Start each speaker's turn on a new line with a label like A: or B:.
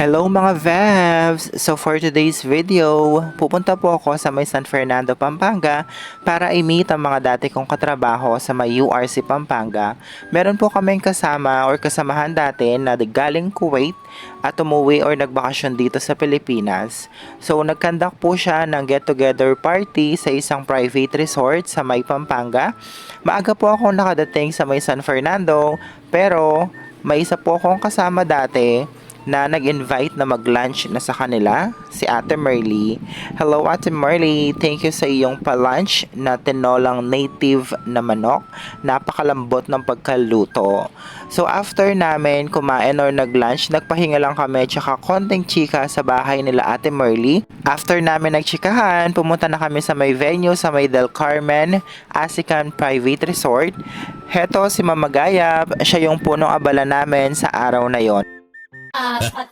A: Hello mga Vevs! So for today's video, pupunta po ako sa may San Fernando, Pampanga para i-meet ang mga dati kong katrabaho sa may URC Pampanga. Meron po kaming kasama or kasamahan dati na galing Kuwait at umuwi or nagbakasyon dito sa Pilipinas. So nagkandak po siya ng get-together party sa isang private resort sa may Pampanga. Maaga po ako nakadating sa may San Fernando pero may isa po akong kasama dati na nag-invite na mag-lunch na sa kanila, si Ate Merly. Hello Ate Merly, thank you sa iyong pa-lunch na tinolang native na manok. Napakalambot ng pagkaluto. So after namin kumain or nag-lunch, nagpahinga lang kami tsaka konting chika sa bahay nila Ate Merly. After namin nagchikahan, pumunta na kami sa may venue sa may Del Carmen Asican Private Resort. Heto si Mama Gayab, siya yung punong abala namin sa araw na yon.
B: At